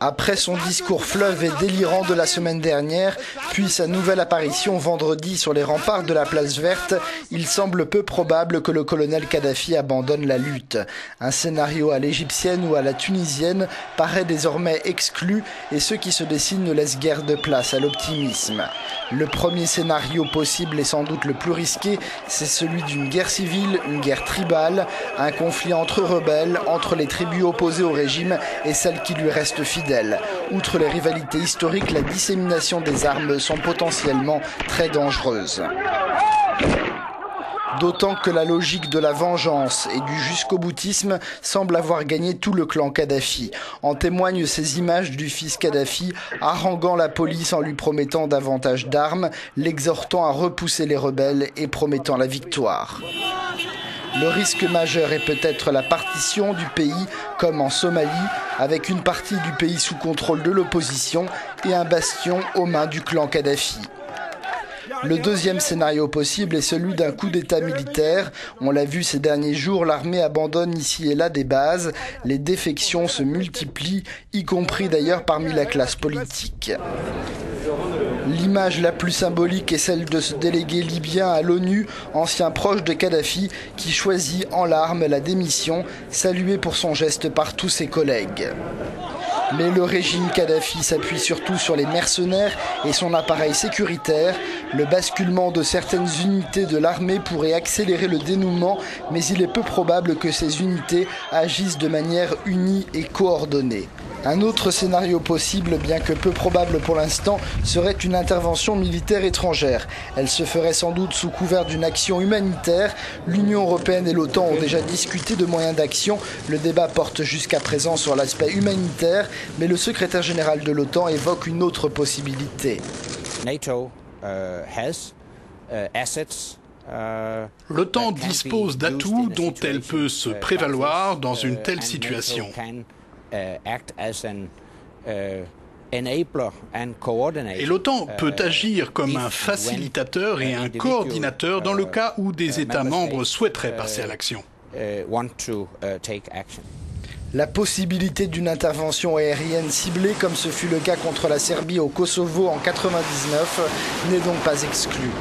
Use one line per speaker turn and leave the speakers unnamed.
Après son discours fleuve et délirant de la semaine dernière, puis sa nouvelle apparition vendredi sur les remparts de la place verte, il semble peu probable que le colonel Kadhafi abandonne la lutte. Un scénario à l'égyptienne ou à la tunisienne paraît désormais exclu et ce qui se dessine ne laisse guère de place à l'optimisme. Le premier scénario possible et sans doute le plus risqué, c'est celui d'une guerre civile, une guerre tribale, un conflit entre rebelles, entre les tribus opposées au régime et celles qui lui restent fidèles. Outre les rivalités historiques, la dissémination des armes sont potentiellement très dangereuses. D'autant que la logique de la vengeance et du jusqu'au-boutisme semble avoir gagné tout le clan Kadhafi. En témoignent ces images du fils Kadhafi haranguant la police en lui promettant davantage d'armes, l'exhortant à repousser les rebelles et promettant la victoire. Le risque majeur est peut-être la partition du pays, comme en Somalie, avec une partie du pays sous contrôle de l'opposition et un bastion aux mains du clan Kadhafi. Le deuxième scénario possible est celui d'un coup d'État militaire. On l'a vu ces derniers jours, l'armée abandonne ici et là des bases. Les défections se multiplient, y compris d'ailleurs parmi la classe politique. L'image la plus symbolique est celle de ce délégué libyen à l'ONU, ancien proche de Kadhafi, qui choisit en larmes la démission, salué pour son geste par tous ses collègues. Mais le régime Kadhafi s'appuie surtout sur les mercenaires et son appareil sécuritaire. Le basculement de certaines unités de l'armée pourrait accélérer le dénouement, mais il est peu probable que ces unités agissent de manière unie et coordonnée. Un autre scénario possible, bien que peu probable pour l'instant, serait une intervention militaire étrangère. Elle se ferait sans doute sous couvert d'une action humanitaire. L'Union européenne et l'OTAN ont déjà discuté de moyens d'action. Le débat porte jusqu'à présent sur l'aspect humanitaire, mais le secrétaire général de l'OTAN évoque une autre possibilité.
L'OTAN dispose d'atouts dont elle peut se prévaloir dans une telle situation. Et l'OTAN peut agir comme un facilitateur et un coordinateur dans le cas où des États membres souhaiteraient passer à l'action.
La possibilité d'une intervention aérienne ciblée, comme ce fut le cas contre la Serbie au Kosovo en 1999, n'est donc pas exclue.